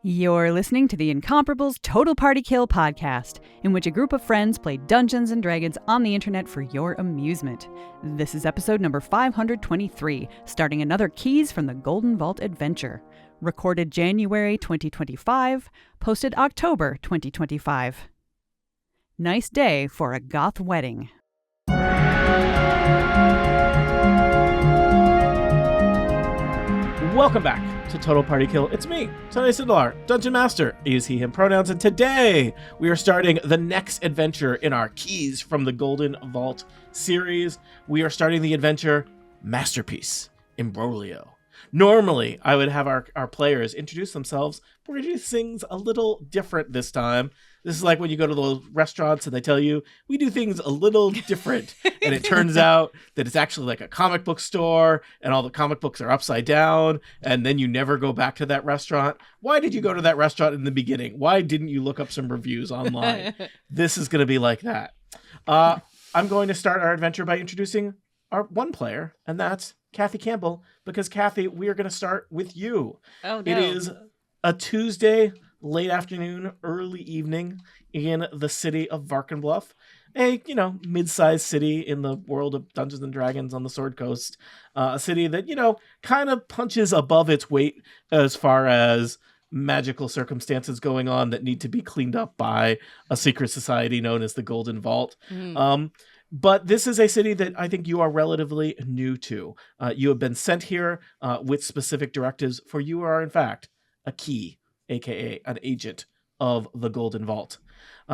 You're listening to the Incomparables Total Party Kill podcast, in which a group of friends play Dungeons and Dragons on the internet for your amusement. This is episode number 523, starting another Keys from the Golden Vault adventure. Recorded January 2025, posted October 2025. Nice day for a goth wedding. Welcome back to Total Party Kill. It's me, Sunny Sindelar, Dungeon Master. I use he, him pronouns, and today we are starting the next adventure in our Keys from the Golden Vault series. We are starting the adventure Masterpiece Imbroglio. Normally, I would have our players introduce themselves, but we're going to do things a little different this time. This is like when you go to those restaurants and they tell you, we do things a little different. And it turns out that it's actually like a comic book store and all the comic books are upside down. And then you never go back to that restaurant. Why did you go to that restaurant in the beginning? Why didn't you look up some reviews online? This is going to be like that. I'm going to start our adventure by introducing our one player, and that's Kathy Campbell. Because Kathy, we are going to start with you. Oh, no. It is a Tuesday, late afternoon, early evening in the city of Varkenbluff, a, mid-sized city in the world of Dungeons and Dragons on the Sword Coast, a city that, kind of punches above its weight as far as magical circumstances going on that need to be cleaned up by a secret society known as the Golden Vault. But this is a city that I think you are relatively new to. You have been sent here with specific directives, for you are, in fact, a key, aka an agent of the Golden Vault.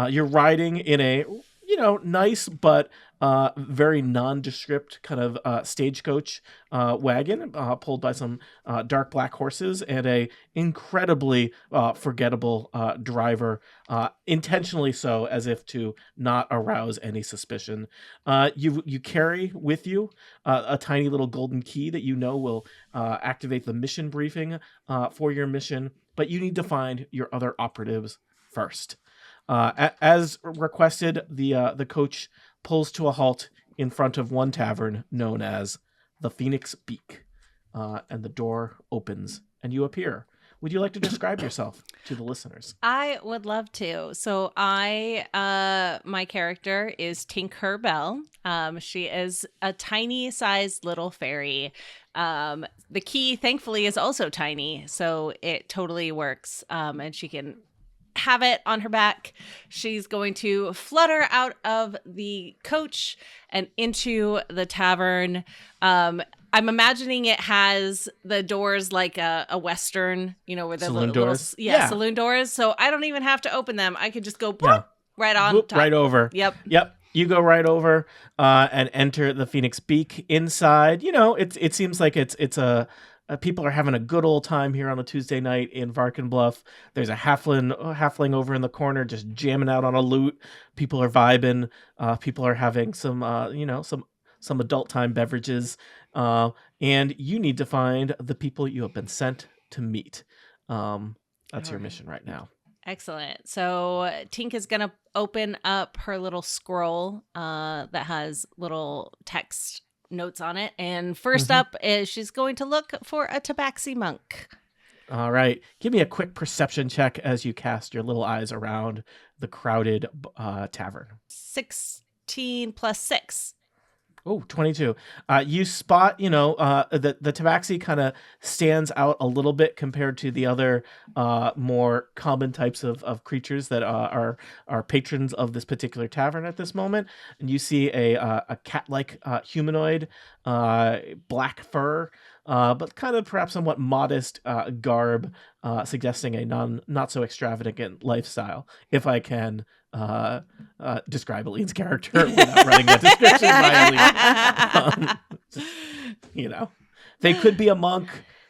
You're riding in a, nice but very nondescript kind of stagecoach wagon pulled by some dark black horses and a incredibly forgettable driver, intentionally so, as if to not arouse any suspicion. You carry with you a tiny little golden key that will activate the mission briefing for your mission, but you need to find your other operatives first. As requested, the coach pulls to a halt in front of one tavern known as the Phoenix Beak, and the door opens and you appear. Would you like to describe yourself to the listeners? I would love to. So my character is Tinker Bell. She is a tiny sized little fairy. The key, thankfully, is also tiny, so it totally works. And she can have it on her back. She's going to flutter out of the coach and into the tavern. I'm imagining it has the doors like a Western, where the saloon doors. Saloon doors. So I don't even have to open them. I could just go right on top. Right over. Yep. You go right over and enter the Phoenix Beak. Inside, it seems like it's a people are having a good old time here on a Tuesday night in Varkenbluff. There's a halfling over in the corner just jamming out on a lute. People are vibing. People are having some adult time beverages. And you need to find the people you have been sent to meet. That's your mission right now. Excellent. So Tink is going to open up her little scroll that has little text notes on it. And first up is she's going to look for a tabaxi monk. All right. Give me a quick perception check as you cast your little eyes around the crowded tavern. 16 plus 6. Oh, 22. You spot, the tabaxi kind of stands out a little bit compared to the other more common types of creatures that are patrons of this particular tavern at this moment. And you see a cat-like humanoid, black fur, but kind of perhaps somewhat modest garb, suggesting a not so extravagant lifestyle, if I can describe Aline's character without running that description by Aline. They could be a monk,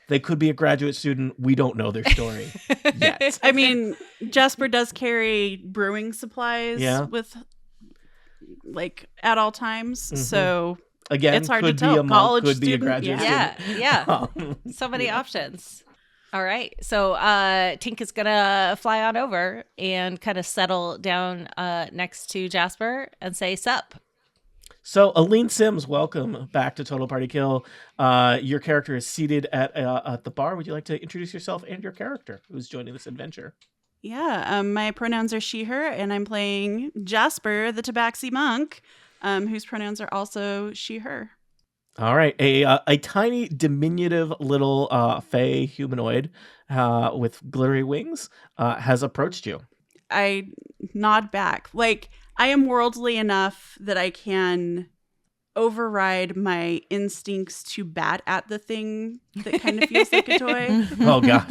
they could be a graduate student. We don't know their story yet. I mean, Jasper does carry brewing supplies with at all times, so again, it's hard could to tell. Be a monk, college could student, be a graduate student. Yeah. So many options. All right. So Tink is going to fly on over and kind of settle down next to Jasper and say, sup. So, Aline Sims, welcome back to Total Party Kill. Your character is seated at the bar. Would you like to introduce yourself and your character who's joining this adventure? Yeah, my pronouns are she, her, and I'm playing Jasper, the Tabaxi monk, whose pronouns are also she, her. All right. A tiny, diminutive little fey humanoid with glittery wings has approached you. I nod back. Like, I am worldly enough that I can override my instincts to bat at the thing that kind of feels like a toy. Oh, gosh.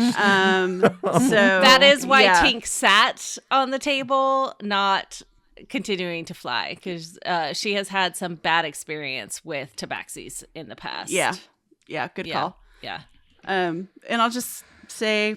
So that is why yeah. Tink sat on the table, not continuing to fly, because she has had some bad experience with tabaxis in the past. Yeah, good call. Yeah. And I'll just say,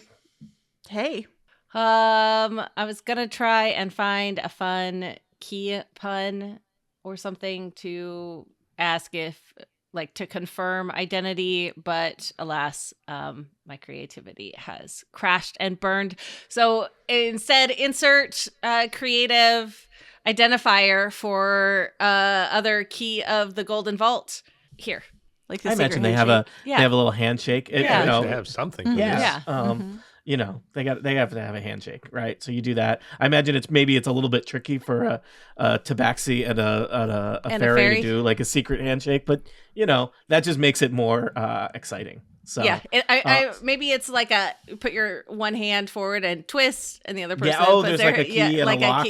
hey. I was gonna try and find a fun key pun or something to ask if, like, to confirm identity, but alas, my creativity has crashed and burned. So instead, insert creative identifier for other key of the Golden Vault here. Like the I imagine they have a little handshake. Yeah. You know, They have something. For Yeah. this. Yeah. You know, they have to have a handshake, right? So you do that. I imagine it's a little bit tricky for a tabaxi and a fairy to do like a secret handshake, but you know that just makes it more exciting. So yeah, I maybe it's like a put your one hand forward and twist, and the other person. There's like a key and a lock.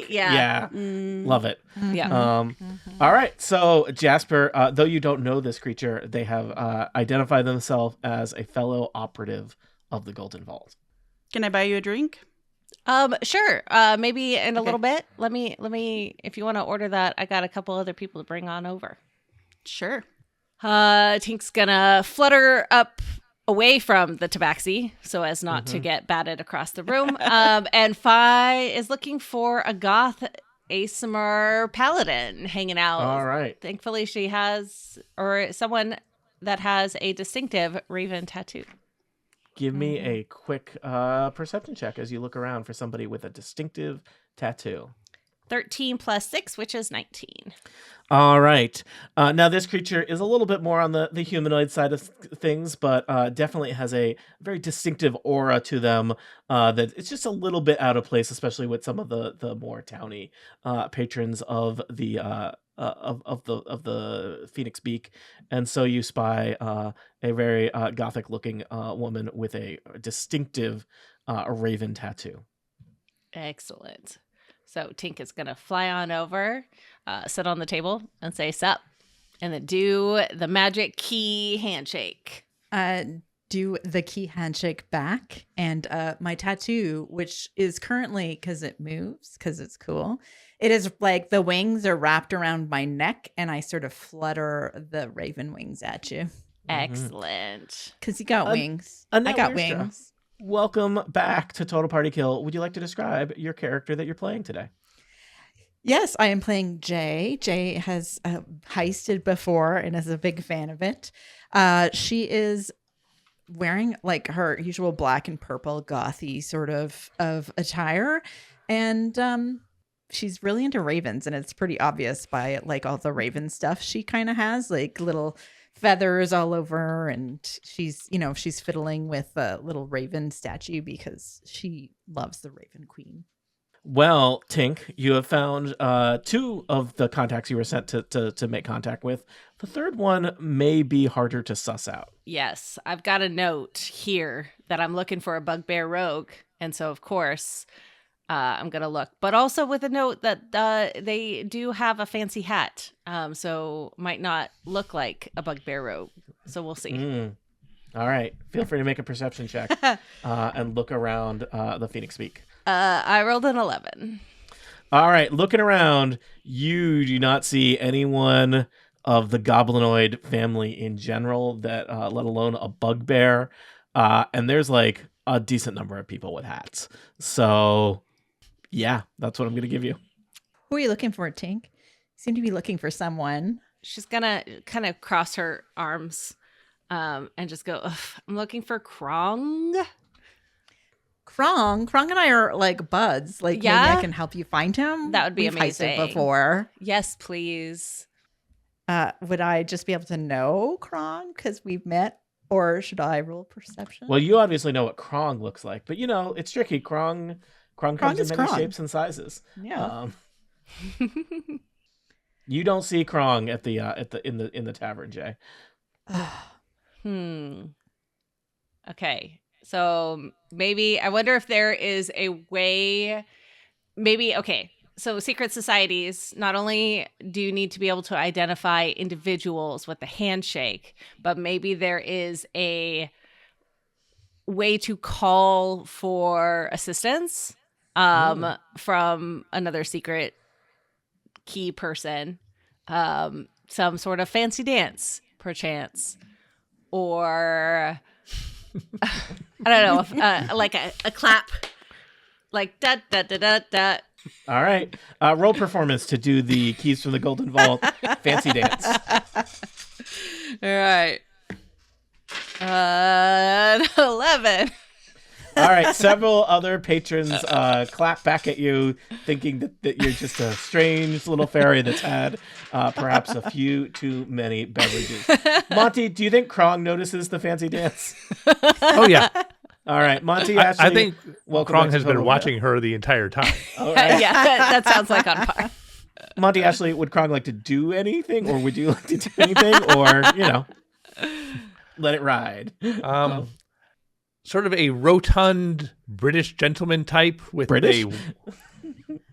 Love it. Yeah. All right. So Jasper, though you don't know this creature, they have identified themselves as a fellow operative of the Golden Vault. Can I buy you a drink? Sure. Maybe in a little bit. Let me. If you want to order that, I got a couple other people to bring on over. Sure. Tink's gonna flutter up away from the tabaxi so as not to get batted across the room. And Fi is looking for a goth ASMR paladin hanging out. All right. Thankfully, she has, or someone that has a distinctive raven tattoo. Give me a quick perception check as you look around for somebody with a distinctive tattoo. 13 plus 6, which is 19. All right. Now, this creature is a little bit more on the humanoid side of things, but definitely has a very distinctive aura to them that it's just a little bit out of place, especially with some of the more towny patrons of the Phoenix Beak. And so you spy a very gothic-looking woman with a distinctive raven tattoo. Excellent. So Tink is going to fly on over, sit on the table and say, sup, and then do the magic key handshake. Do the key handshake back. And my tattoo, which is currently, because it moves, because it's cool, it is like the wings are wrapped around my neck and I sort of flutter the raven wings at you. Excellent. Because you got wings. I got Annette wings. Welcome back to Total Party Kill. Would you like to describe your character that you're playing today? Yes, I am playing Jay. Jay has heisted before and is a big fan of it. She is wearing like her usual black and purple gothy sort of attire. And she's really into ravens, and it's pretty obvious by like all the raven stuff she kind of has, like little feathers all over, and she's fiddling with a little raven statue because she loves the Raven Queen. Well, Tink, you have found two of the contacts you were sent to make contact with. The third one may be harder to suss out. Yes, I've got a note here that I'm looking for a bugbear rogue, and so of course I'm gonna look, but also with a note that they do have a fancy hat, so might not look like a bugbear rogue. So we'll see. All right, feel free to make a perception check and look around the Phoenix Peak. I rolled an 11. All right, looking around, you do not see anyone of the goblinoid family in general, that let alone a bugbear, and there's like a decent number of people with hats. So yeah, that's what I'm going to give you. Who are you looking for, Tink? You seem to be looking for someone. She's gonna kind of cross her arms and just go, I'm looking for Krong. Krong and I are like buds. Like, yeah? Maybe I can help you find him. That would be We've amazing. heisted before. Yes, please. would I just be able to know Krong because we've met, or should I roll perception? Well, you obviously know what Krong looks like, but it's tricky. Krong comes in is many Krong. shapes and sizes. Yeah. You don't see Krong in the tavern, Jay. Okay. So maybe I wonder if there is a way. So secret societies, not only do you need to be able to identify individuals with the handshake, but maybe there is a way to call for assistance from another secret key person, some sort of fancy dance, perchance, or I don't know, like a clap, like da da da da da. All right. Roll performance to do the Keys from the Golden Vault fancy dance. All right. 11. All right. Several other patrons clap back at you, thinking that you're just a strange little fairy that's had perhaps a few too many beverages. Monty, do you think Krong notices the fancy dance? Oh, yeah. All right. Monty, Ashley. I think Krong has been Total watching her the entire time. All right. Yeah, that sounds like on par. Monty, Ashley, would Krong like to do anything, or would you like to do anything, or, let it ride? Sort of a rotund British gentleman type with British?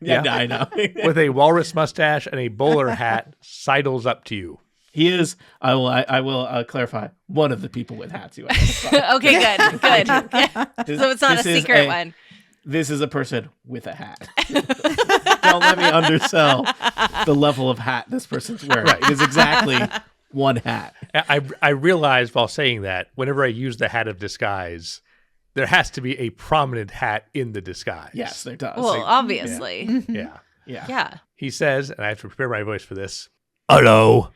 Yeah. I know. with a walrus mustache and a bowler hat sidles up to you. He is, I will clarify, one of the people with hats you identify. Okay, good. So it's not a secret one. This is a person with a hat. Don't let me undersell the level of hat this person's wearing. Right. It is exactly one hat. I realized while saying that, whenever I use the hat of disguise, there has to be a prominent hat in the disguise. Yes, there does. Well, obviously. Yeah. He says, and I have to prepare my voice for this, "Hello."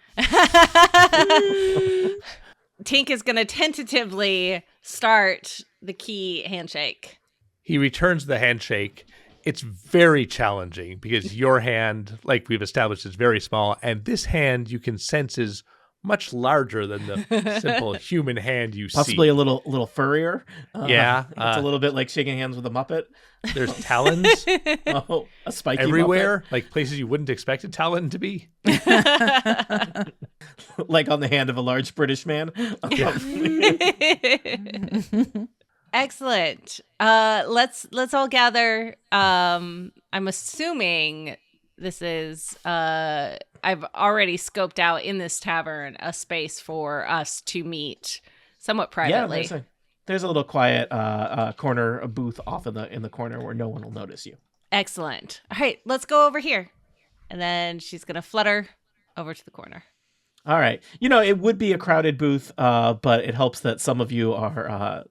Tink is going to tentatively start the key handshake. He returns the handshake. It's very challenging because your hand, like we've established, is very small. And this hand you can sense is much larger than the simple human hand you see. Possibly a little furrier. Yeah. It's a little bit like shaking hands with a Muppet. There's talons Oh, a spiky everywhere, Muppet. like places you wouldn't expect a talon to be. Like on the hand of a large British man. Excellent. Let's all gather. I'm assuming this is I've already scoped out in this tavern a space for us to meet somewhat privately. Yeah, there's a little quiet corner, a booth off in the corner where no one will notice you. Excellent. All right, let's go over here. And then she's gonna flutter over to the corner. All right. It would be a crowded booth, but it helps that some of you are,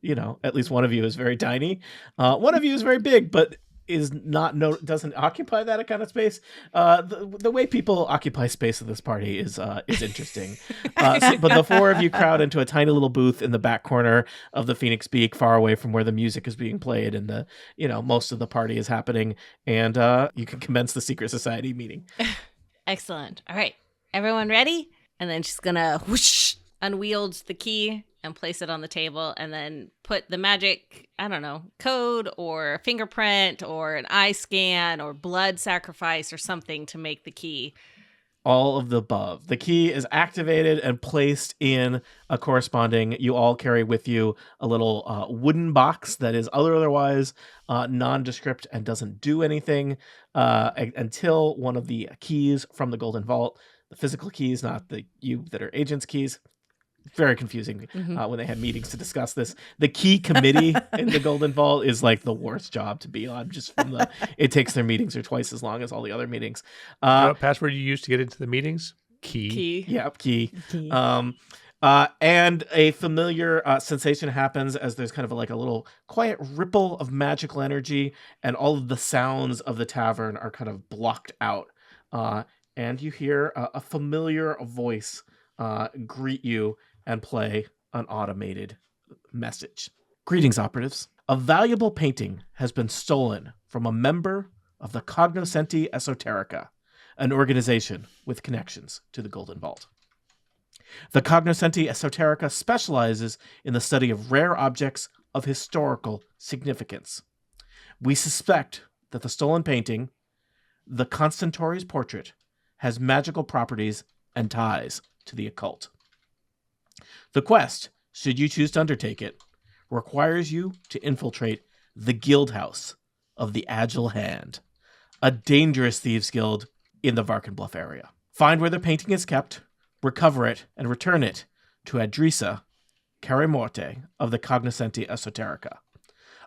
at least one of you is very tiny. One of you is very big, but doesn't occupy that kind of space. The way people occupy space at this party is interesting. But the four of you crowd into a tiny little booth in the back corner of the Phoenix Beak, far away from where the music is being played and the most of the party is happening, and you can commence the secret society meeting. Excellent. All right, everyone ready? And then she's gonna whoosh unwield the key and place it on the table, and then put the magic, I don't know, code or fingerprint or an eye scan or blood sacrifice or something to make the key. All of the above. The key is activated and placed in a corresponding, you all carry with you a little wooden box that is otherwise nondescript and doesn't do anything until one of the keys from the Golden Vault, the physical keys, not the you that are agents keys. Very confusing when they had meetings to discuss this. The key committee in the Golden Vault is like the worst job to be on. Just from it takes their meetings are twice as long as all the other meetings. You know what password you use to get into the meetings? Key. Yep, key. And a familiar sensation happens as there's kind of like a little quiet ripple of magical energy, and all of the sounds of the tavern are kind of blocked out. And you hear a familiar voice greet you and play an automated message. Greetings, operatives. A valuable painting has been stolen from a member of the Cognoscenti Esoterica, an organization with connections to the Golden Vault. The Cognoscenti Esoterica specializes in the study of rare objects of historical significance. We suspect that the stolen painting, the Constantori's portrait, has magical properties and ties to the occult. The quest, should you choose to undertake it, requires you to infiltrate the Guild House of the Agile Hand, a dangerous thieves guild in the Varkenbluff area. Find where the painting is kept, recover it, and return it to Adrisa Carimorte of the Cognoscenti Esoterica.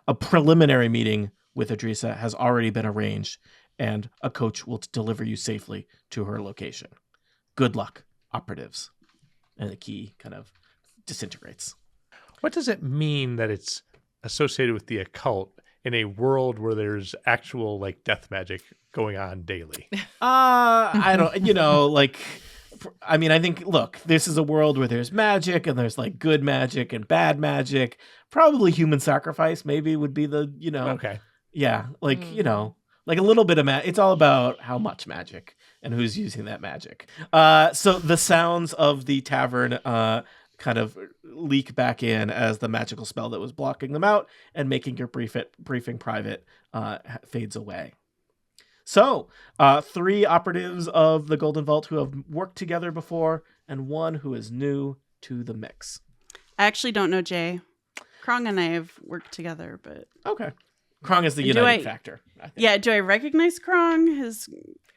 A preliminary meeting with Adrisa has already been arranged, and a coach will deliver you safely to her location. Good luck, operatives. And the key kind of disintegrates. What does it mean that it's associated with the occult in a world where there's actual like death magic going on daily? I don't, I think, look, this is a world where there's magic and there's like good magic and bad magic. Probably human sacrifice maybe would be the, Okay. Yeah, like, like a little bit of magic. It's all about how much magic and who's using that magic. So the sounds of the tavern kind of leak back in as the magical spell that was blocking them out and making your briefing private fades away. So 3 operatives of the Golden Vault who have worked together before and 1 who is new to the mix. I actually don't know Jay. Krong and I have worked together, but... Okay. Krong is the uniting factor, I think. Yeah, do I recognize Krong? Have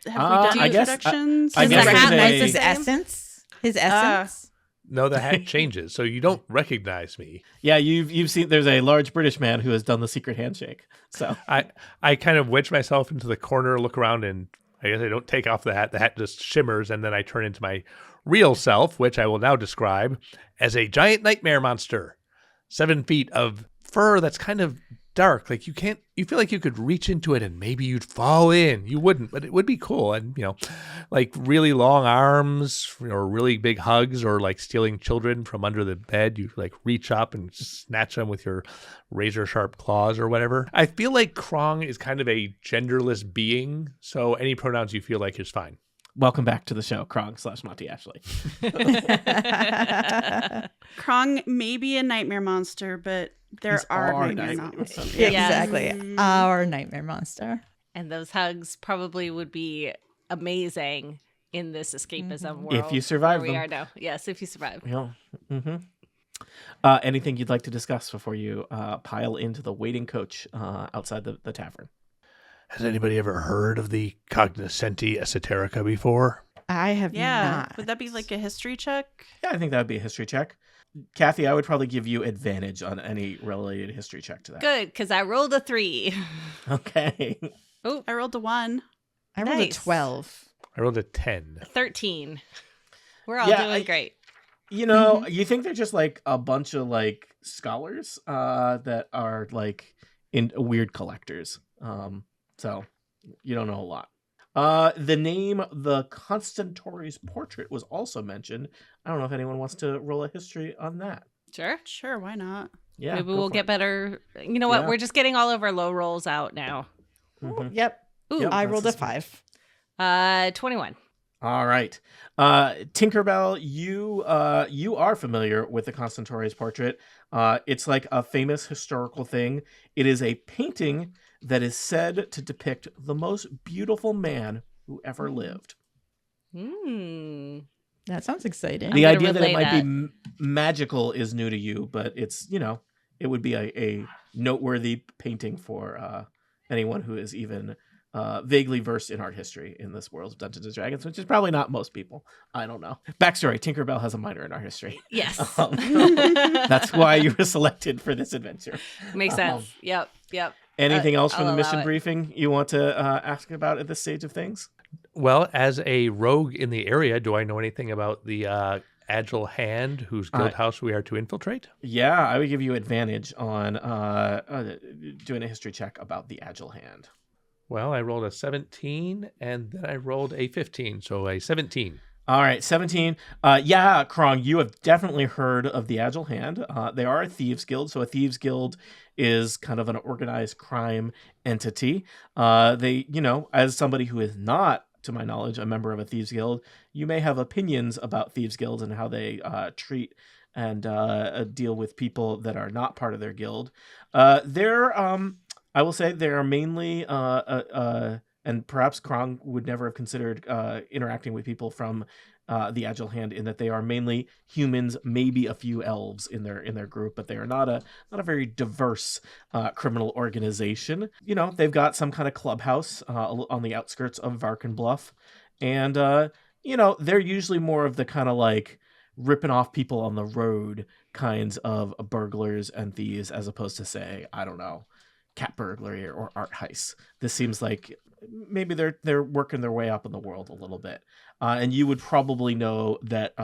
we done introductions? I guess recognize his essence? His essence? No, the hat changes, so you don't recognize me. Yeah, you've seen. There's a large British man who has done the secret handshake. So I kind of wedge myself into the corner, look around, and I guess I don't take off the hat. The hat just shimmers, and then I turn into my real self, which I will now describe as a giant nightmare monster, 7 feet of fur that's kind of dark. Like you feel like you could reach into it and maybe you'd fall in. You wouldn't, but it would be cool. And like really long arms or really big hugs, or like stealing children from under the bed. You like reach up and snatch them with your razor sharp claws or whatever. I feel like Krong is kind of a genderless being, so any pronouns you feel like is fine. Welcome back to the show, Krong/Monty Ashley. Krong may be a nightmare monster, but there are nightmare monsters. Yeah, exactly. Our nightmare monster. And those hugs probably would be amazing in this escapism world. If you survive where we them. are now. Yes, if you survive. Yeah. Mm-hmm. Anything you'd like to discuss before you pile into the waiting coach outside the tavern? Has anybody ever heard of the Cognoscenti Esoterica before? I have not. Would that be like a history check? Yeah, I think that would be a history check. Kathy, I would probably give you advantage on any related history check to that. Good, because I rolled a 3. Okay. Oh, I rolled a 1. I rolled Nice. a 12. I rolled a 10. 13. We're all Yeah, doing great. You think they're just like a bunch of like scholars that are like in weird collectors. So you don't know a lot. The name, the Constantori's portrait, was also mentioned. I don't know if anyone wants to roll a history on that. Sure. Why not? Yeah, Maybe go we'll for get it. better. You know what? Yeah. We're just getting all of our low rolls out now. Mhm. Yep. Ooh, Yep. I that's rolled a a smart- 5. 21. All right. Tinkerbell, you are familiar with the Constantori's portrait. It's like a famous historical thing. It is a painting that is said to depict the most beautiful man who ever lived. That sounds exciting. The gonna idea that it relay might that. be magical is new to you, but it's, it would be a noteworthy painting for anyone who is even vaguely versed in art history in this world of Dungeons & Dragons, which is probably not most people. I don't know. Backstory, Tinkerbell has a minor in art history. Yes. That's why you were selected for this adventure. Makes sense. Yep. Anything else from I'll the mission allow it. briefing you want to ask about at this stage of things? Well, as a rogue in the area, do I know anything about the Agile Hand, whose guild house we are to infiltrate? Yeah, I would give you advantage on doing a history check about the Agile Hand. Well, I rolled a 17, and then I rolled a 15, so a 17. All right, 17. Yeah, Krong, you have definitely heard of the Agile Hand. They are a thieves guild, so a thieves guild is kind of an organized crime entity. They, as somebody who is not to my knowledge, a member of a thieves guild, you may have opinions about thieves guilds and how they treat and deal with people that are not part of their guild. I will say they are mainly, and perhaps Krong would never have considered interacting with people from the Agile Hand, in that they are mainly humans, maybe a few elves in their group, but they are not a very diverse criminal organization. You know, they've got some kind of clubhouse on the outskirts of Varkenbluff, and they're usually more of the kind of like ripping off people on the road kinds of burglars and thieves, as opposed to, say, I don't know, cat burglary or art heist. This seems like maybe they're working their way up in the world a little bit. And you would probably know that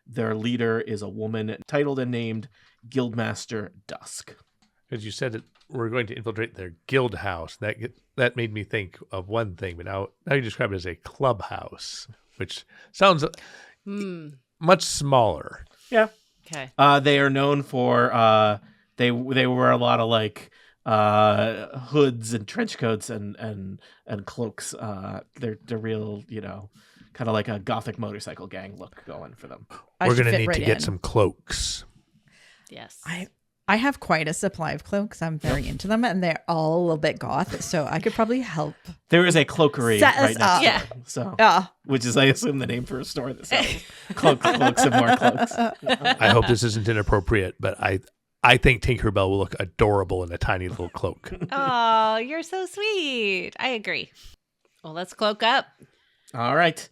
their leader is a woman titled and named Guildmaster Dusk. Because you said that we're going to infiltrate their guild house. That made me think of one thing, but now you describe it as a clubhouse, which sounds much smaller. Yeah. Okay. They are known for they wear a lot of like hoods and trench coats and cloaks. They're real, kind of like a gothic motorcycle gang look going for them. We're going to need to get some cloaks. Yes. I have quite a supply of cloaks. I'm very into them, and they're all a little bit goth, so I could probably help. There is a cloakery Set right us next up. to Yeah. them, so Yeah. which is, I assume, the name for a store that sells cloaks and more cloaks. I hope this isn't inappropriate, but I think Tinkerbell will look adorable in a tiny little cloak. Oh, you're so sweet. I agree. Well, let's cloak up. All right.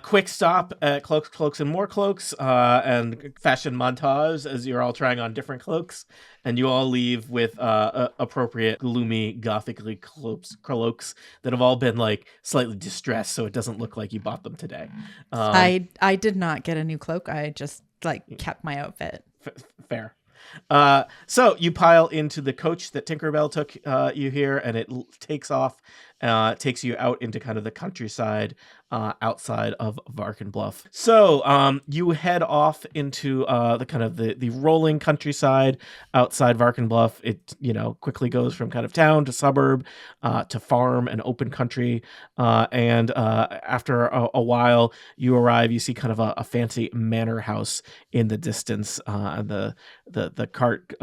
Quick stop at Cloaks, and More Cloaks, and fashion montage as you're all trying on different cloaks. And you all leave with appropriate, gloomy, gothically cloaks that have all been like slightly distressed, so it doesn't look like you bought them today. I did not get a new cloak. I just kept my outfit. Fair. So you pile into the coach that Tinkerbell took you here, and it takes off, takes you out into kind of the countryside outside of Varkenbluff. So you head off into the kind of the rolling countryside outside Varkenbluff. It quickly goes from kind of town to suburb to farm and open country, and after a while you arrive. You see kind of a fancy manor house in the distance. The cart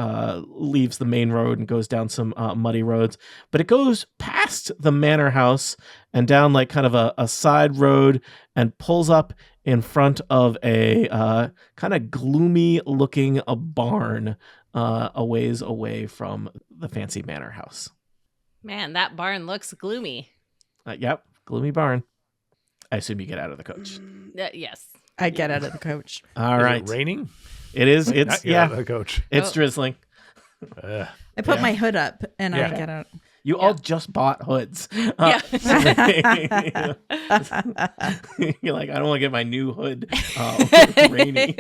leaves the main road and goes down some muddy roads, but it goes past the manor house and down like kind of a side road and pulls up in front of a kind of gloomy looking barn a ways away from the fancy manor house. Man, that barn looks gloomy. Yep, gloomy barn. I assume you get out of the coach. Yes. I get out of the coach. All Is right. it raining? It is. It's Not get out of the coach. It's drizzling. I put my hood up and I get out. You all just bought hoods. Yeah. You're like, I don't want to get my new hood rainy.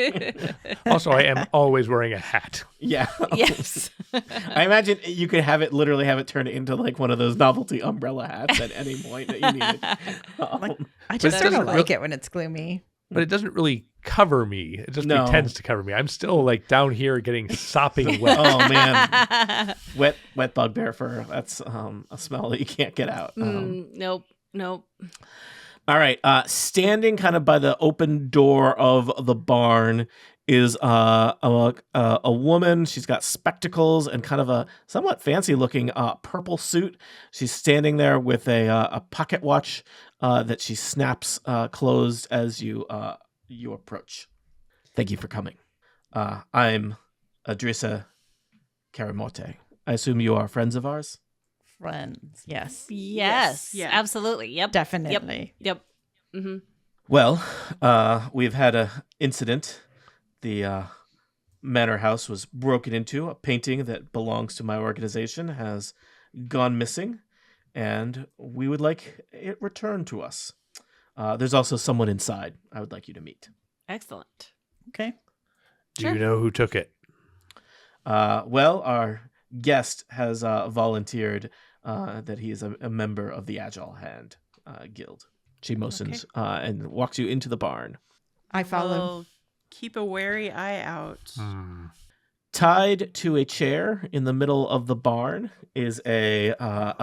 Also, I am always wearing a hat. Yeah. Yes. I imagine you could literally have it turn into like one of those novelty umbrella hats at any point that you needed. I just it sort of doesn't like it when it's gloomy. But it doesn't really cover me. It just No. pretends to cover me. I'm still like down here getting sopping wet. Oh man, wet bugbear fur. That's a smell that you can't get out. Nope. All right. Standing kind of by the open door of the barn is a woman. She's got spectacles and kind of a somewhat fancy looking purple suit. She's standing there with a pocket watch that she snaps closed as you approach. Thank you for coming. I'm Adrissa Karamorte. I assume you are friends of ours? Friends. Yes. Yes. Yeah. Absolutely. Yep. Definitely. Yep. Mm-hmm. Well, we've had an incident. The manor house was broken into. A painting that belongs to my organization has gone missing, and we would like it returned to us. There's also someone inside I would like you to meet. Excellent. Okay. Do you know who took it? Well, our guest has volunteered that he is a member of the Agile Hand Guild. She motions and walks you into the barn. I follow. Oh, keep a wary eye out. Tied to a chair in the middle of the barn is a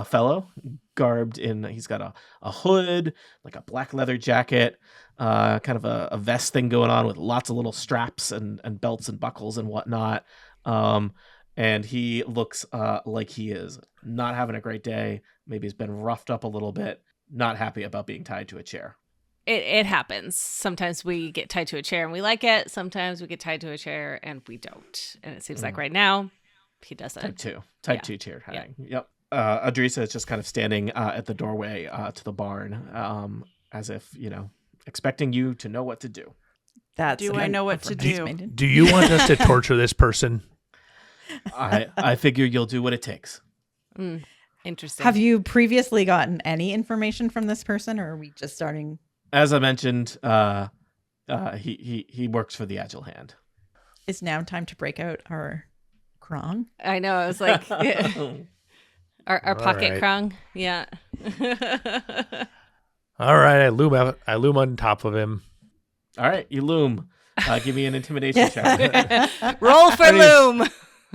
fellow garbed in. He's got a hood, like a black leather jacket, kind of a vest thing going on with lots of little straps and belts and buckles and whatnot. And he looks like he is not having a great day. Maybe he's been roughed up a little bit. Not happy about being tied to a chair. It happens. Sometimes we get tied to a chair and we like it. Sometimes we get tied to a chair and we don't. And it seems like right now, he doesn't. Type 2 chair hang. Yep. Adrisa is just kind of standing at the doorway to the barn, as if, expecting you to know what to do. Do I know what to do? Do you want us to torture this person? I figure you'll do what it takes. Interesting. Have you previously gotten any information from this person, or are we just starting? As I mentioned, he works for the Agile Hand. Is now time to break out our Krong? I know. I was like, our pocket right. Krong. Yeah. All right, I loom on top of him. All right, you loom. Give me an intimidation check. Roll for loom.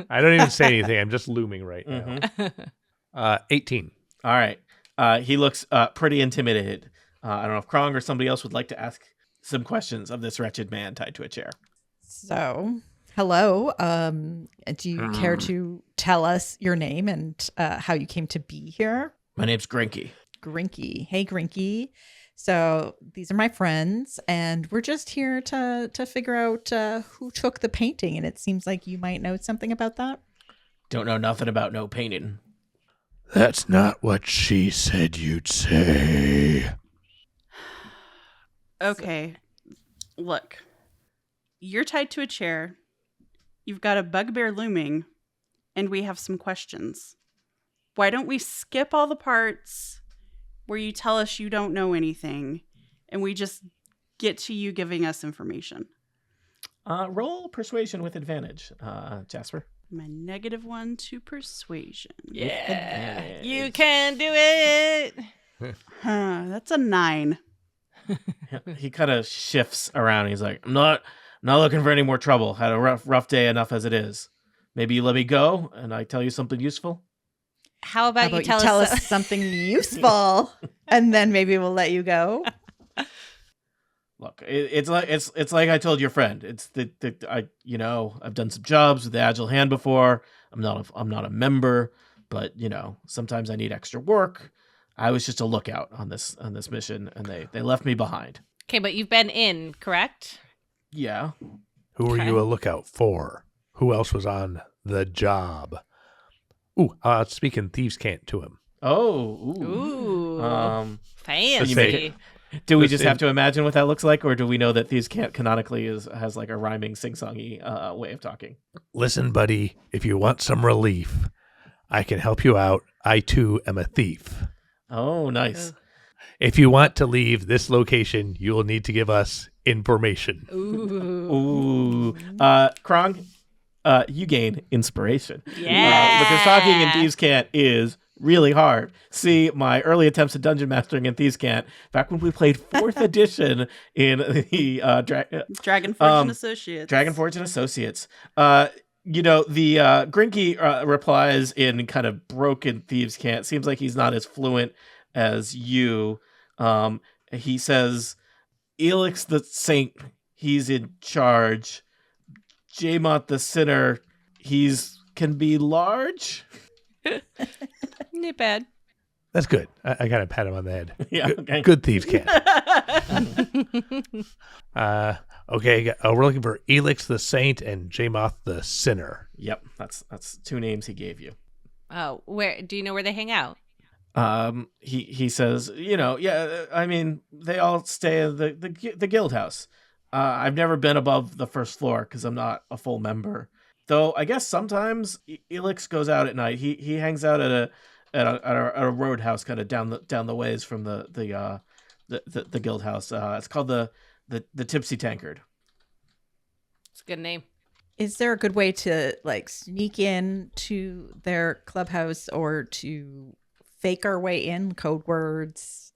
I don't even say anything. I'm just looming right now. Mhm. 18. All right. He looks pretty intimidated. I don't know if Krong or somebody else would like to ask some questions of this wretched man tied to a chair. So, hello. Do you care to tell us your name and how you came to be here? My name's Grinky. Grinky. Hey, Grinky. So these are my friends, and we're just here to figure out who took the painting, and it seems like you might know something about that. Don't know nothing about no painting. That's not what she said you'd say. Okay. Look. You're tied to a chair. You've got a bugbear looming, and we have some questions. Why don't we skip all the parts where you tell us you don't know anything, and we just get to you giving us information? Roll persuasion with advantage, Jasper. My -1 to persuasion. Yeah. You can do it. That's a 9. He kind of shifts around. He's like, I'm not looking for any more trouble. Had a rough day enough as it is. Maybe you let me go and I tell you something useful. How about you tell us something useful, and then maybe we'll let you go. Look, it's like I told your friend. It's I've done some jobs with the Agile Hand before. I'm not a member, but sometimes I need extra work. I was just a lookout on this mission, and they left me behind. Okay, but you've been in, correct? Yeah. Who were you a lookout for? Who else was on the job? Ooh, speaking thieves can't to him. Oh. Ooh. Fancy. Do we just have to imagine what that looks like, or do we know that thieves can't canonically has like a rhyming sing-songy way of talking? Listen, buddy, if you want some relief, I can help you out. I too am a thief. Oh, nice. If you want to leave this location, you will need to give us information. Ooh. Krong, you gain inspiration. Yeah. Because talking in Thieves Can't is really hard. See my early attempts at dungeon mastering in Thieves Can't back when we played 4th edition in the Dragonforge and Associates. Dragonforge and Associates. The Grinky replies in kind of broken Thieves Can't. Seems like he's not as fluent as you. He says, Elix the Saint, he's in charge. Jaemot the Sinner, can be large. Not bad. That's good. I gotta pat him on the head. Yeah, okay. Good thieves can. Okay, we're looking for Elix the Saint and Jaemoth the Sinner. Yep, that's 2 names he gave you. Oh, where do you know where they hang out? He says, I mean, they all stay at the guild house. I've never been above the first floor because I'm not a full member. Though I guess sometimes Elix goes out at night. He hangs out at a roadhouse kind of down the ways from the guild house. It's called the Tipsy Tankard. It's a good name. Is there a good way to sneak in to their clubhouse or to fake our way in? Code words.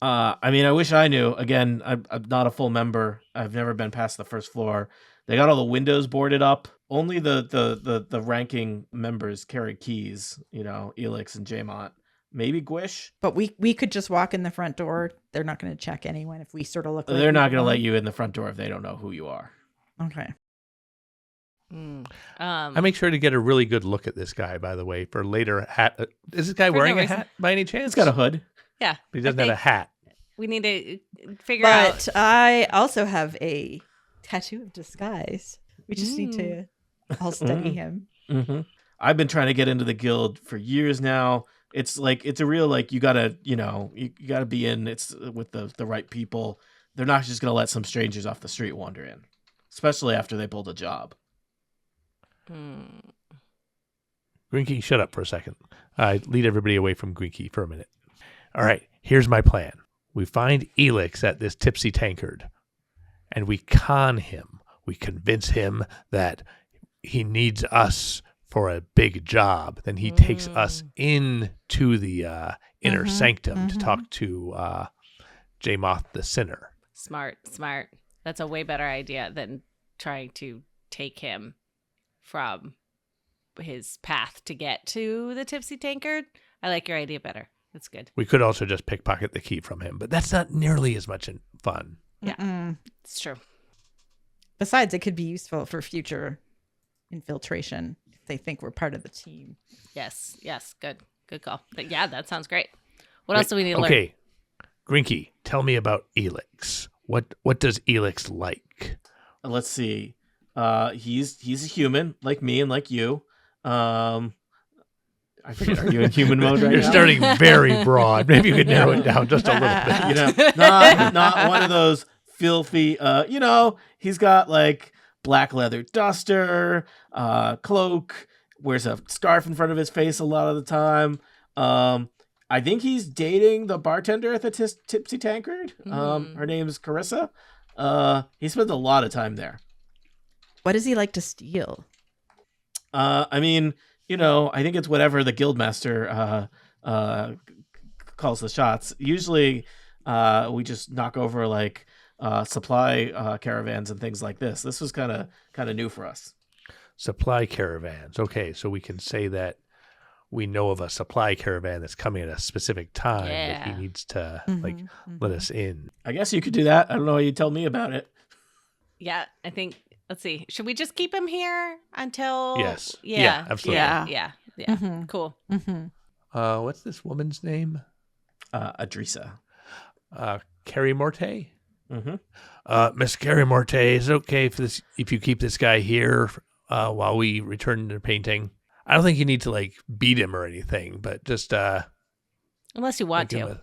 I mean, I wish I knew. Again, I'm not a full member. I've never been past the first floor. They got all the windows boarded up. only the ranking members carry keys. Elix and Jaymont. Maybe Gwish. But we could just walk in the front door. They're not going to check anyone if we sort of look like They're we not going to belong. let you in the front door if they don't know who you are. Okay. I make sure to get a really good look at this guy, by the way, for later hat. Is this guy wearing a hat by any chance? He's got a hood. Yeah. But he doesn't have a hat. We need to figure out. But I also have a tattoo of disguise. We just need to all study him. Mm-hmm. I've been trying to get into the guild for years now. It's a real, you gotta, you gotta be in. It's with the right people. They're not just gonna let some strangers off the street wander in, especially after they pulled a job. Grinky, shut up for a second. Lead everybody away from Grinky for a minute. All right, here's my plan. We find Elix at this tipsy tankard, and we con him. We convince him that he needs us for a big job. Then he takes us into the inner sanctum to talk to Jamoth the Sinner. Smart. That's a way better idea than trying to take him from his path to get to the tipsy tankard. I like your idea better. That's good. We could also just pickpocket the key from him, but that's not nearly as much fun. Yeah, it's true. Besides, it could be useful for future infiltration if they think we're part of the team. Yes, good call. But yeah, that sounds great. What else do we need to learn? Okay, Grinky, tell me about Elix. What does Elix like? Let's see. He's a human like me and like you. I forget. Are you in human mode right You're now? starting very broad. Maybe you could narrow it down just a little bit. Not one of those filthy. He's got black leather duster, cloak, wears a scarf in front of his face a lot of the time. I think he's dating the bartender at the Tipsy Tankard. Her name is Carissa. He spends a lot of time there. What does he like to steal? I think it's whatever the guildmaster calls the shots. Usually, we just knock over supply caravans and things like this. This was kind of new for us. Supply caravans. Okay, so we can say that we know of a supply caravan that's coming at a specific time that he needs to let us in. I guess you could do that. I don't know. You tell me about it. Yeah, I think. Let's see. Should we just keep him here until? Yes. Yeah. Yeah, absolutely. Yeah. Mm-hmm. Cool. Mm-hmm. What's this woman's name? Adrisa. Carrie Morte? Mm-hmm. Miss Carrie Morte, is it okay if you keep this guy here while we return to painting? I don't think you need to beat him or anything, but just Unless you want to.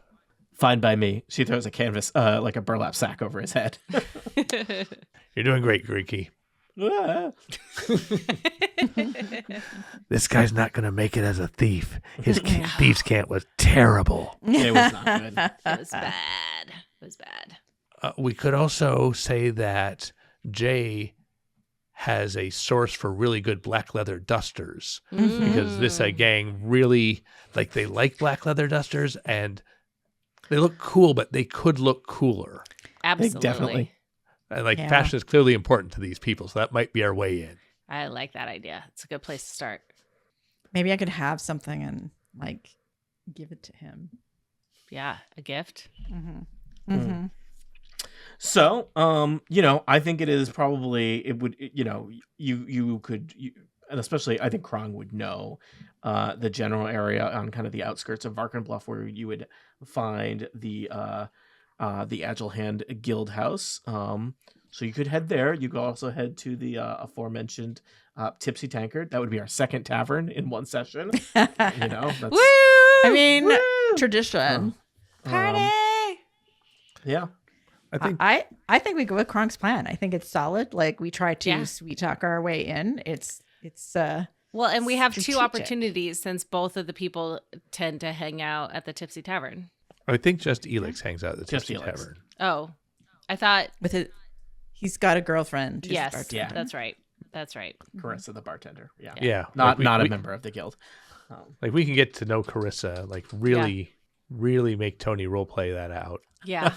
Fine by me. She throws a canvas, like a burlap sack over his head. You're doing great, Greeky. This guy's not going to make it as a thief. His thieves' cant was terrible. It was not good. It was bad. We could also say that Jay has a source for really good black leather dusters because this gang really they like black leather dusters and they look cool, but they could look cooler. Absolutely. Definitely. And fashion is clearly important to these people, so that might be our way in. I like that idea. It's a good place to start. Maybe I could have something and give it to him. Yeah, a gift. Mm-hmm. Mm-hmm. So, I think you could, and especially I think Krong would know the general area on kind of the outskirts of Varkenbluff where you would find the Agile Hand Guild House. So you could head there. You could also head to the aforementioned Tipsy Tankard. That would be our second tavern in one session. That's, Woo! I mean, tradition. Party! Yeah. I think we go with Kronk's plan. I think it's solid. We try to sweet talk our way in. It's well, and we have two strategic. opportunities since both of the people tend to hang out at the Tipsy Tavern. I think just Elix hangs out at the Just Tipsy Elix. Tavern. Oh, I thought. with it. He's got a girlfriend. who's a Yes, bartender. that's right. Carissa, the bartender. Yeah. Yeah. Not we a member of the guild. we can get to know Carissa, really make Tony roleplay that out. Yeah,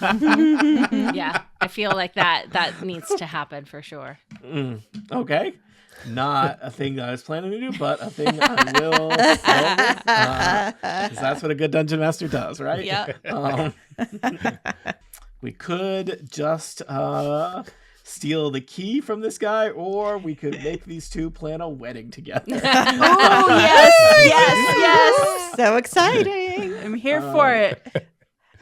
yeah. I feel like that needs to happen for sure. Okay. Not a thing that I was planning to do, but a thing I will. 'Cause that's what a good dungeon master does, right? Yeah. We could just steal the key from this guy, or we could make these two plan a wedding together. Oh, yes. So exciting. I'm here for it.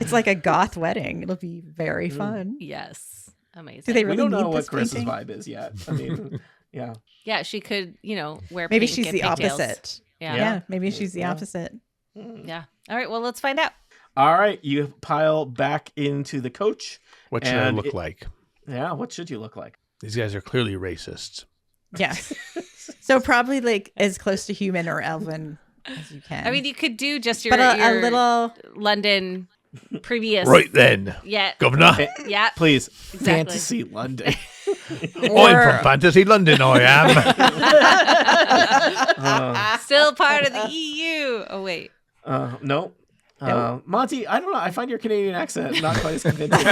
It's like a goth wedding. It'll be very fun. Yes. Amazing. Do they We really don't need know what this Chris's painting? vibe is yet. I mean, yeah. Yeah, she could, wear Maybe pink she's and the pigtails. opposite. Yeah. Yeah, maybe she's the Yeah. opposite. Yeah. All right, well, let's find out. All right, you pile back into the coach. What should I And look like? Yeah, what should you look like? These guys are clearly racists. Yeah. So probably like as close to human or elven as you can. I mean, you could do just your, but a your little. London previous. Right then, Yeah. Governor. Yeah. Please, Exactly. Fantasy London. I'm from Fantasy London, I am. Still part of the EU. Oh, wait. No. Nope. Monty, I don't know. I find your Canadian accent not quite as convincing.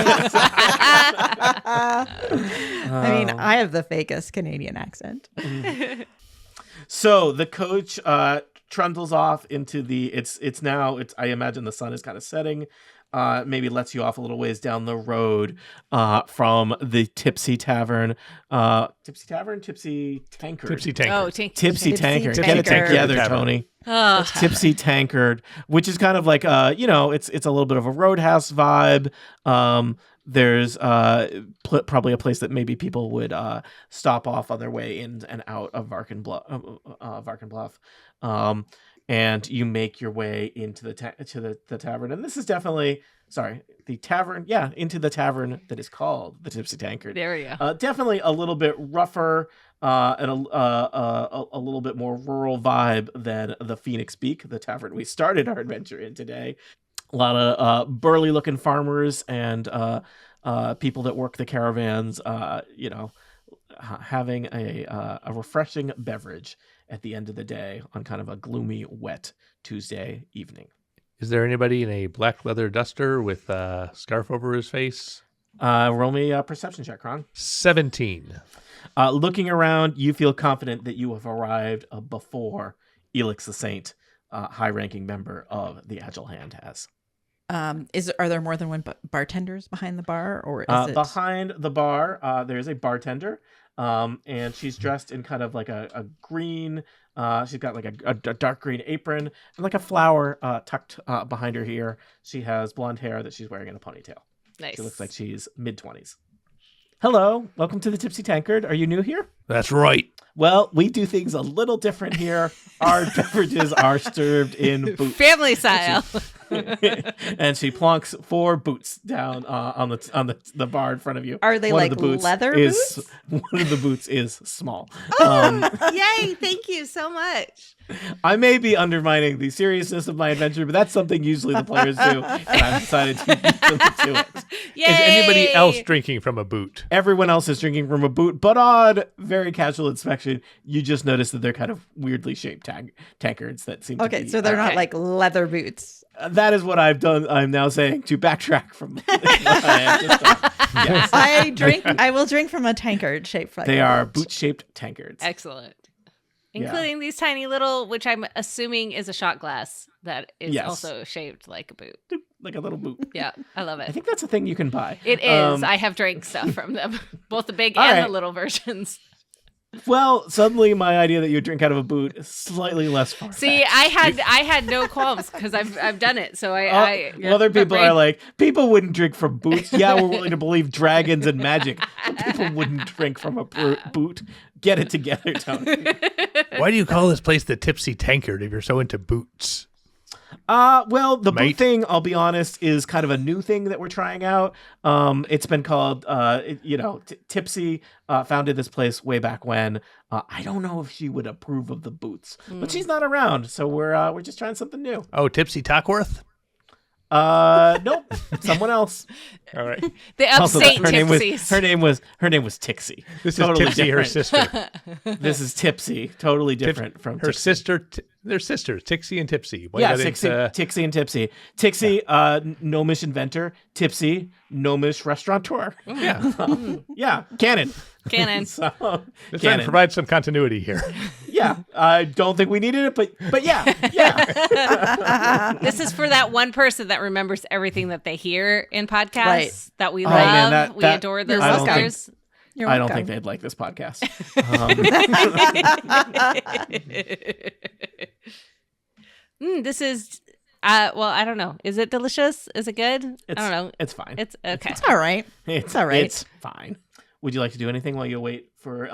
I mean, I have the fakest Canadian accent. So the coach trundles off into the. It's now. I imagine the sun is kind of setting. Maybe lets you off a little ways down the road from the Tipsy Tavern. Tipsy Tankard. Tipsy Oh, Tankard. Tipsy Tankard. Get it Tankard. together, Tavern. Tony. Oh. Tipsy Tankard, which is kind of like it's a little bit of a roadhouse vibe. There's probably a place that maybe people would stop off on their way in and out of Varkenbluff. And you make your way into the tavern, and this is definitely the tavern. Yeah, into the tavern that is called the Tipsy Tankard. There we go. Definitely a little bit rougher and a little bit more rural vibe than the Phoenix Beak, the tavern we started our adventure in today. A lot of burly looking farmers and people that work the caravans, having a refreshing beverage at the end of the day on kind of a gloomy, wet Tuesday evening. Is there anybody in a black leather duster with a scarf over his face? Roll me a perception check, Ron. 17. Looking around, you feel confident that you have arrived before Elix the Saint, high-ranking member of the Agile Hand, has. Are there more than one bartenders behind the bar, or is it behind the bar? There's a bartender, and she's dressed in kind of like a green. She's got like a dark green apron and like a flower tucked behind her here. She has blonde hair that she's wearing in a ponytail. Nice. She looks like she's mid-20s. Hello, welcome to the Tipsy Tankard. Are you new here? That's right. Well, we do things a little different here. Our beverages are served in boots. Family style. And she plonks 4 boots down on the bar in front of you. Are they One of like the boots leather is, boots? One of the boots is small. Yay, thank you so much. I may be undermining the seriousness of my adventure, but that's something usually the players do, and I've decided to beat them to it. Yay! Is anybody else drinking from a boot? Everyone else is drinking from a boot, but on very casual inspection, you just notice that they're kind of weirdly shaped tankards that seem to Okay, be... so they're not Okay. like leather boots. That is what I've done. I'm now saying to backtrack from what I had just done. Yes. I will drink from a tankard shaped like They a are boot. boot-shaped tankards. Excellent. Yeah. Including these tiny little, which I'm assuming is a shot glass that is Yes. also shaped like a boot. Like a little boot. Yeah, I love I it. think that's a thing you can buy. It is. I have drank stuff from them, both the big All and right. the little versions. Well, suddenly my idea that you drink out of a boot is slightly less far. See, I had no qualms because I've done it. So Other people are like, people wouldn't drink from boots. Yeah, we're willing to believe dragons and magic, but people wouldn't drink from a boot. Get it together, Tony. Why do you call this place the Tipsy Tankard if you're so into boots? Well, the boot Mate. thing, I'll be honest, is kind of a new thing that we're trying out. It's been called, Tipsy founded this place way back when. I don't know if she would approve of the boots, but she's not around, so we're just trying something new. Oh, Tipsy Talkworth? Nope, someone else. All right. The Also, upstate her name was Tipsies. Tixie. This Totally is Tipsy, her different. sister. This is Tipsy, totally different from Her Tixie. sister, They're sisters, Tixie and Tipsy. Why Yeah, not Tixie and Tipsy. Tixie, gnomish inventor. Tipsy, gnomish restaurateur. Yeah. Yeah, canon. Canon. So, Just trying to provide some continuity here. yeah, I don't think we needed it, but yeah. This is for that one person that remembers everything that they hear in podcasts Right. that we Oh, love. man, we that- adore those I don't think- listeners. You're I don't welcome. think they'd like this podcast. This is, well, I don't know. Is it delicious? Is it good? I don't know. It's fine. It's okay. It's all right. It's all right. It's fine. Would you like to do anything while you wait for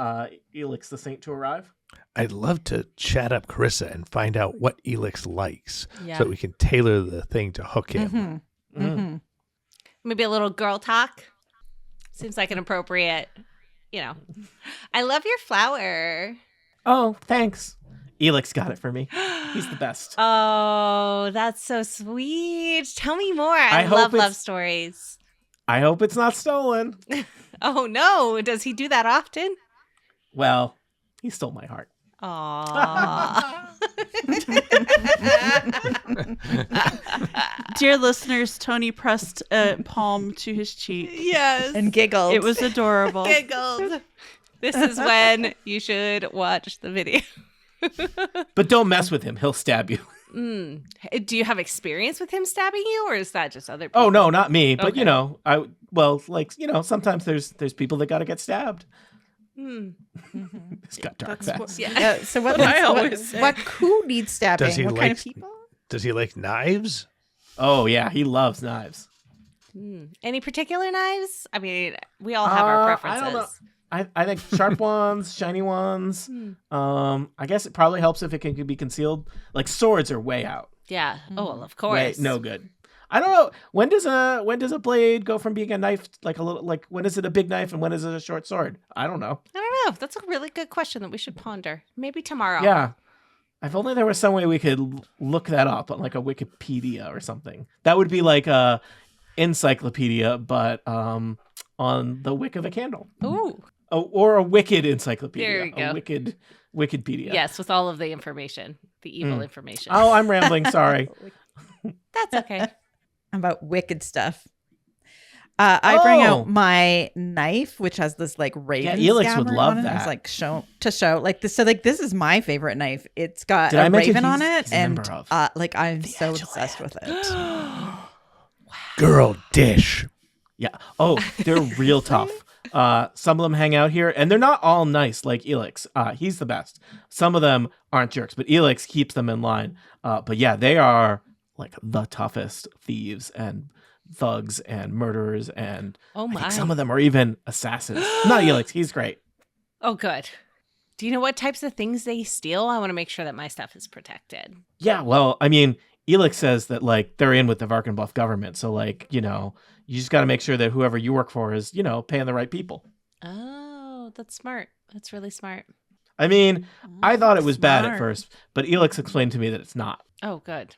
Elix the Saint to arrive? I'd love to chat up Carissa and find out what Elix likes Yeah. so that we can tailor the thing to hook him. Mm-hmm. Maybe a little girl talk. Seems like an appropriate, I love your flower. Oh, thanks. Elix got it for me. He's the best. Oh, that's so sweet. Tell me more. I hope love it's- love stories. I hope it's not stolen. Oh, no. Does he do that often? Well, he stole my heart. Aww. Dear listeners, Tony pressed a palm to his cheek. Yes. And giggled. It was adorable. Giggled. This is when you should watch the video. But don't mess with him. He'll stab you. Do you have experience with him stabbing you, or is that just other people? Oh, no, not me. But, Okay. sometimes there's people that got to get stabbed. Mm. It's got dark That's fast. Yeah. So what? What I always say. Who needs stabbing? Does he What kind like- of people? Does he like knives? Oh, yeah. He loves knives. Any particular knives? I mean, we all have our I preferences. don't know. I think sharp ones, shiny ones. I guess it probably helps if it can be concealed. Like swords are way out. Yeah. Oh, well, of Way, course. no good. I don't know. When does a blade go from being a knife when is it a big knife and when is it a short sword? I don't know. I don't know. That's a really good question that we should ponder. Maybe tomorrow. Yeah. If only there was some way we could look that up on like a Wikipedia or something. That would be like a encyclopedia, but on the wick of a candle. Ooh. Oh, or a wicked encyclopedia. There you go. A Wickedpedia. Yes, with all of the information, the evil information. Oh, I'm rambling. Sorry. That's okay. About wicked stuff. I bring Oh. out my knife, which has this like raven. Elix would scabbard love on it. that. It's like show like this. So like this is my favorite knife. It's got Did I a mention raven on he's it, a and member of like I'm the so Agile obsessed with it. Girl dish. Yeah. Oh, they're real tough. Some of them hang out here, and they're not all nice like Elix. He's the best. Some of them aren't jerks, but Elix keeps them in line. But yeah, they are like the toughest thieves and thugs and murderers, and Oh I my. think some of them are even assassins. Not Elix. He's great. Oh, good. Do you know what types of things they steal? I want to make sure that my stuff is protected. Yeah. Well, I mean, Elix says that like they're in with the Varkenbluff government, so like you just got to make sure that whoever you work for is paying the right people. Oh, that's smart. That's really smart. I mean, I thought it was bad at Smart. first, but Elix explained to me that it's not. Oh, good.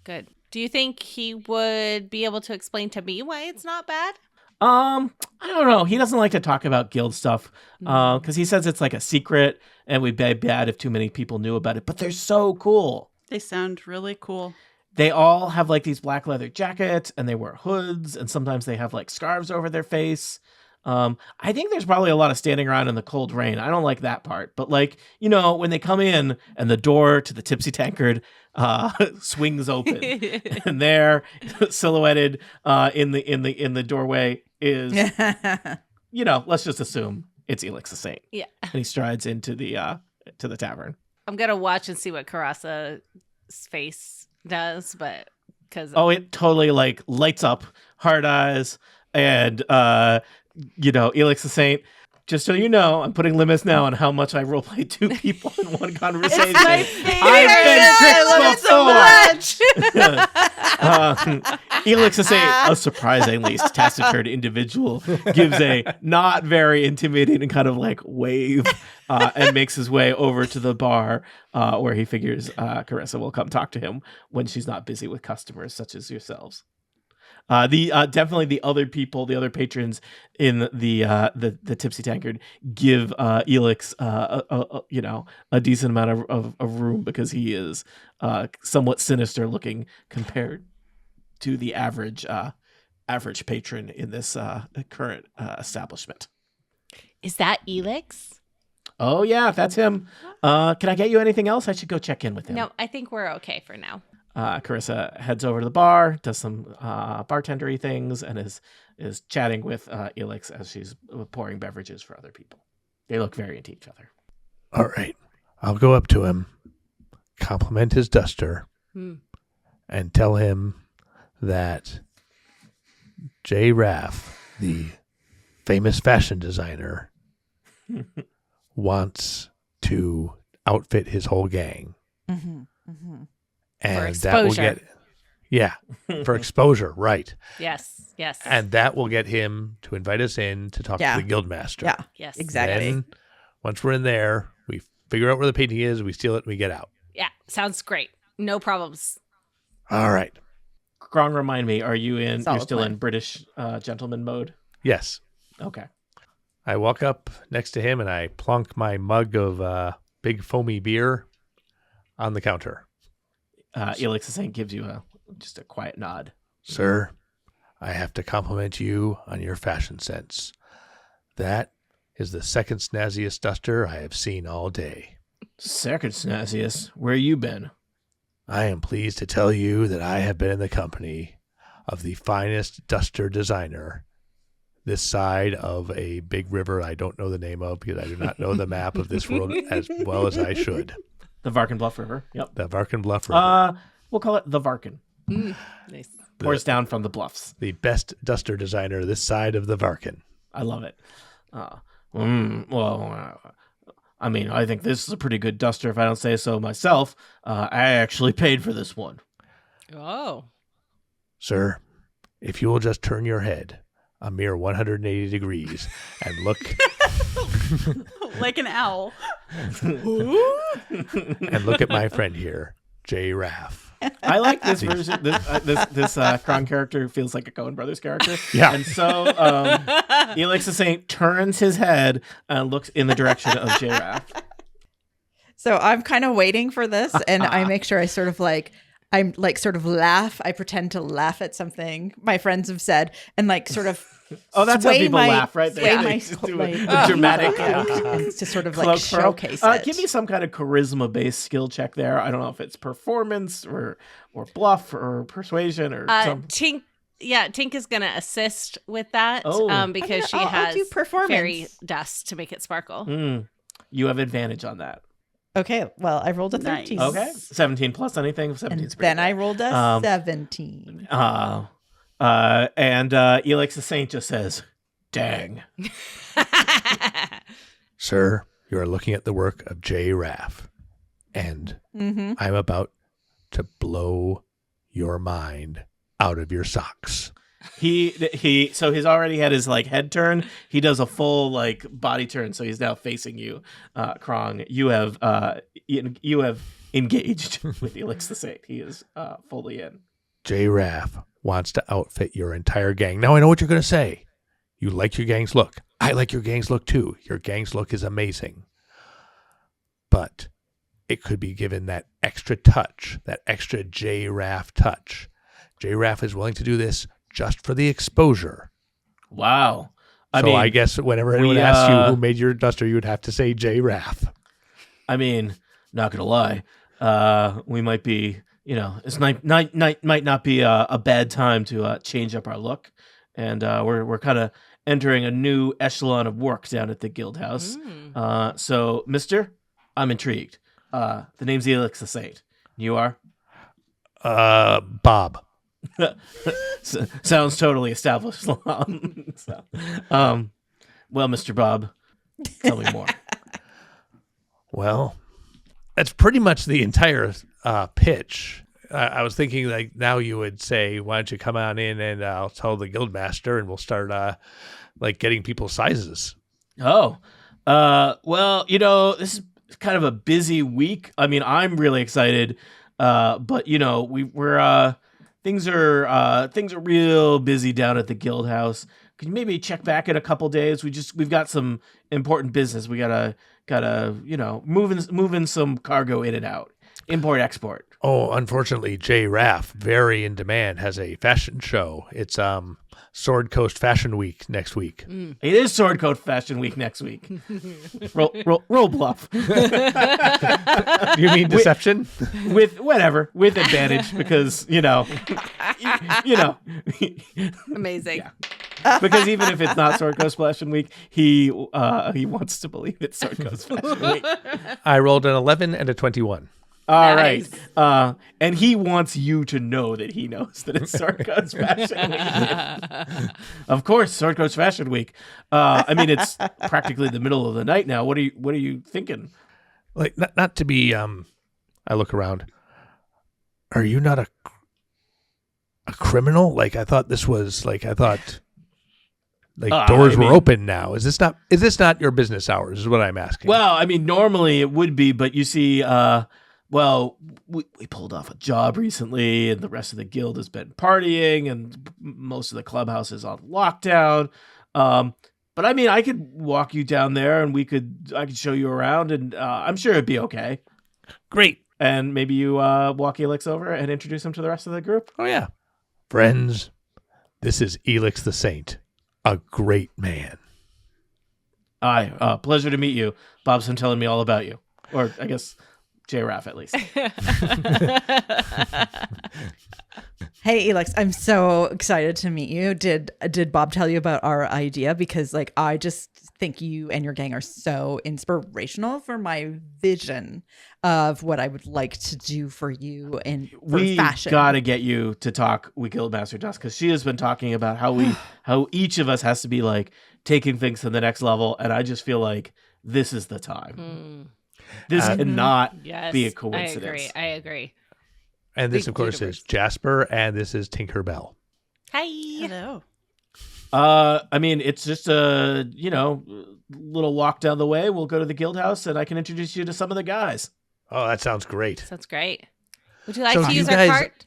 Good. Do you think he would be able to explain to me why it's not bad? I don't know. He doesn't like to talk about guild stuff because he says it's like a secret and we'd be bad if too many people knew about it. But they're so cool. They sound really cool. They all have like these black leather jackets and they wear hoods and sometimes they have like scarves over their face. I think there's probably a lot of standing around in the cold rain. I don't like that part. But like, when they come in and the door to the Tipsy Tankard swings open and there silhouetted in the doorway is let's just assume it's Elix the Saint. Yeah. And he strides into the tavern. I'm going to watch and see what Karasa's face does, but because Oh, it totally like lights up, hard eyes, and Elix the Saint. Just so you know, I'm putting limits now on how much I roleplay two people in one conversation. my favorite. I've been I tricked love it so before. much. Elix the Saint, a surprisingly taciturn individual, gives a not very intimidating kind of like wave and makes his way over to the bar where he figures Carissa will come talk to him when she's not busy with customers such as yourselves. Definitely the other people, the other patrons in the Tipsy Tankard give Elix a decent amount of room because he is somewhat sinister looking compared to the average patron in this current establishment. Is that Elix? Oh yeah, that's him. Can I get you anything else? I should go check in with him. No, I think we're okay for now. Carissa heads over to the bar, does some bartendery things, and is chatting with Elix as she's pouring beverages for other people. They look very into each other. All right. I'll go up to him, compliment his duster, and tell him that J. Raff, the famous fashion designer, wants to outfit his whole gang. Mm-hmm. Mm-hmm. And For that will exposure. for exposure, right. Yes. And that will get him to invite us in to talk to the guildmaster. Yeah, Yes. exactly. Then, once we're in there, we figure out where the painting is, we steal it, and we get out. Yeah, sounds great. No problems. All right. Grong, remind me, are you in? Solid You're still plan. in British gentleman mode? Yes. Okay. I walk up next to him and I plonk my mug of big foamy beer on the counter. Elix the Saint gives you just a quiet nod. Sir, I have to compliment you on your fashion sense. That is the second snazziest duster I have seen all day. Second snazziest, where you been? I am pleased to tell you that I have been in the company of the finest duster designer this side of a big river I don't know the name of because I do not know the map of this world as well as I should. The Varkenbluff River. Yep. The Varkenbluff River. We'll call it the Varken. Nice. Pours down from the bluffs. The best duster designer this side of the Varken. I love it. I mean, I think this is a pretty good duster if I don't say so myself. I actually paid for this one. Oh. Sir, if you will just turn your head a mere 180 degrees and look Like an owl. and look at my friend here, J. Raff. I like this version. This Kron character feels like a Coen Brothers character. Yeah. And so Elix the Saint turns his head and looks in the direction of J-Raff. So I'm kind of waiting for this, and I make sure I sort of laugh. I pretend to laugh at something my friends have said, and like sort of. Oh, that's how sway people my- laugh, right? sway They my- just do my- a dramatic to sort of like cloak furl. showcase it. Give me some kind of charisma-based skill check there. I don't know if it's performance or bluff or persuasion or something. Tink is gonna assist with that Oh. because she I'll has do performance. fairy dust to make it sparkle. You have advantage on that. Okay, well, I rolled a Nice. 13. Okay. 17 plus anything. 17 And is pretty then I good. rolled a 17. And Elix the Saint just says, "Dang." Sir, you are looking at the work of J. Raff, and I'm about to blow your mind out of your socks. So he's already had his like head turn. He does a full like body turn, so he's now facing you, Krong. You have engaged with Elix the Saint. He is fully in. J. Raff wants to outfit your entire gang. Now I know what you're going to say. You like your gang's look. I like your gang's look too. Your gang's look is amazing. But it could be given that extra touch, that extra J. Raff touch. J. Raff is willing to do this just for the exposure. Wow. I guess whenever anyone asks you who made your duster, you would have to say J. Raff. I mean, not gonna lie, we might be, it's might not be a bad time to change up our look, and we're kind of entering a new echelon of work down at the guild house. So, Mister, I'm intrigued. The name's Elix the Saint. You are? Bob. Sounds totally established. So, well, Mr. Bob, tell me more. Well, that's pretty much the entire pitch. I was thinking like now you would say, why don't you come on in and I'll tell the guildmaster and we'll start like getting people's sizes. Oh, well, this is kind of a busy week. I mean, I'm really excited, but we're things are real busy down at the guild house. Could you maybe check back in a couple days? We've got some important business. We gotta moving some cargo in and out, import export. Oh, unfortunately, J. Raff, very in demand, has a fashion show. It's Sword Coast Fashion Week next week. It is Sword Coast Fashion Week next week. roll bluff. You mean deception? with advantage because you know. Amazing. Yeah. Because even if it's not Sword Coast Fashion Week, he wants to believe it's Sword Coast Fashion Week. I rolled an 11 and a 21. All Nice. right. And he wants you to know that he knows that it's Sword Coast Fashion Week. Of course, Sword Coast Fashion Week. I mean, it's practically the middle of the night now. What are you thinking? Like, not to be. I look around. Are you not a criminal? Like, I thought this was like doors were open now. Is this not your business hours? Is what I'm asking. Well, I mean, normally it would be, but you see, we pulled off a job recently, and the rest of the guild has been partying, and most of the clubhouse is on lockdown. But I mean, I could walk you down there, and I could show you around, and I'm sure it'd be okay. Great. And maybe you walk Elix over and introduce him to the rest of the group. Oh yeah, friends. This is Elix the Saint, a great man. Aye, pleasure to meet you. Bob's been telling me all about you, or I guess J. Raff at least. Hey, Elix, I'm so excited to meet you. Did Bob tell you about our idea? Because like I just think you and your gang are so inspirational for my vision of what I would like to do for you and for fashion. We gotta get you to talk with Guildmaster Dusk, because she has been talking about how each of us has to be like taking things to the next level, and I just feel like this is the time. This cannot be a coincidence. I agree. And this, of course, is Jasper, and this is Tinkerbell. Hi. Hello. I mean, it's just a little walk down the way. We'll go to the guild house, and I can introduce you to some of the guys. Oh, that sounds great. Sounds great. Would you like So to do use you our guys- cart?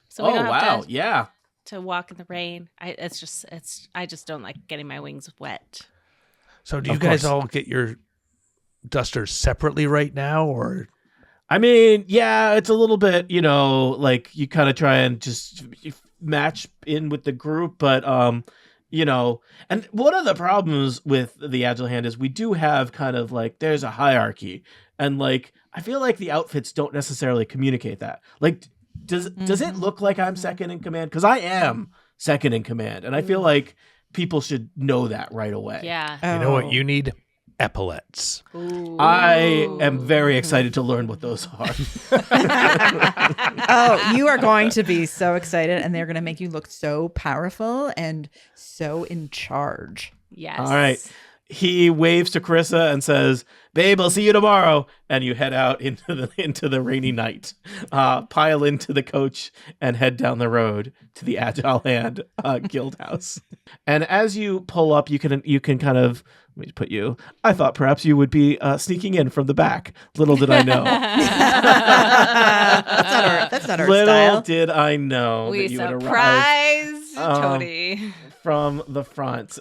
So we don't have Yeah. to walk in the rain. I just don't like getting my wings wet. So do you Of guys course. all get your dusters separately right now, or? I mean, yeah, it's a little bit, like you kind of try and just match in with the group, but and one of the problems with the Agile Hand is we do have kind of like there's a hierarchy, and like I feel like the outfits don't necessarily communicate that. Like, does it look like I'm second in command? Because I am second in command, and I feel like people should know that right away. Yeah. You know what you need? Epaulets. Ooh. I am very excited to learn what those are. Oh, you are going to be so excited, and they're going to make you look so powerful and so in charge. Yes. All right. He waves to Carissa and says, "Babe, I'll see you tomorrow." And you head out into the rainy night, pile into the coach, and head down the road to the Agile Hand guild house. And as you pull up, you can kind of let me put you. I thought perhaps you would be sneaking in from the back. Little did I know. That's not our Little style. did I know We that you would arrive surprised Tony. from the front.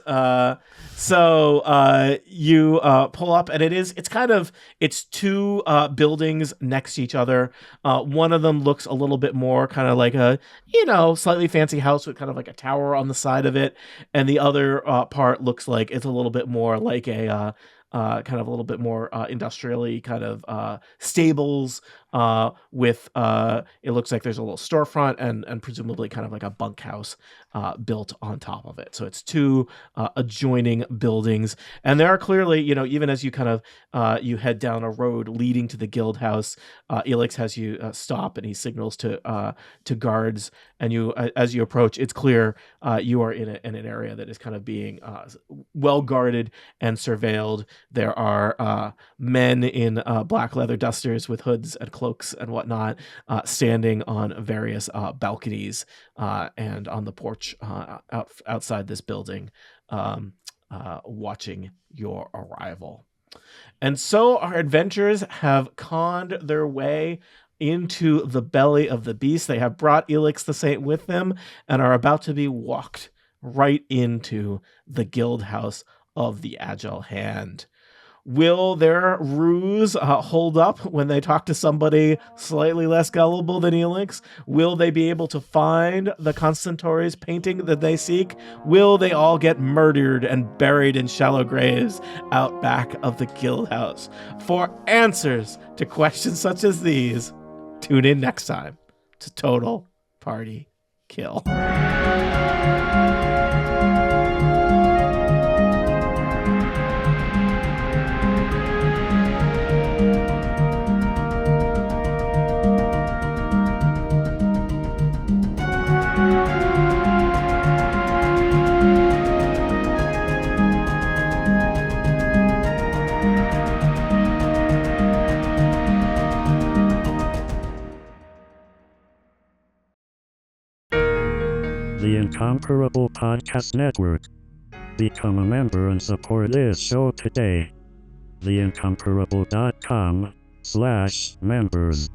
So you pull up, and it's two buildings next to each other. One of them looks a little bit more kind of like a slightly fancy house with kind of like a tower on the side of it, and the other part looks like it's a little bit more like a kind of a little bit more industrially kind of stables with it looks like there's a little storefront and presumably kind of like a bunkhouse built on top of it. So it's two adjoining buildings, and there are clearly, even as you kind of you head down a road leading to the guild house, Elix has you stop, and he signals to guards, and you as you approach, it's clear you are in an area that is kind of being well guarded and surveilled. There are men in black leather dusters with hoods and cloaks and whatnot standing on various balconies and on the porch outside this building, watching your arrival. And so our adventurers have conned their way into the belly of the beast. They have brought Elix the Saint with them and are about to be walked right into the guild house of the Agile Hand. Will their ruse hold up when they talk to somebody slightly less gullible than Elix? Will they be able to find the Constantori's painting that they seek? Will they all get murdered and buried in shallow graves out back of the guild house? For answers to questions such as these, tune in next time to Total Party Kill. The Incomparable Podcast Network. Become a member and support this show today. theincomparable.com/members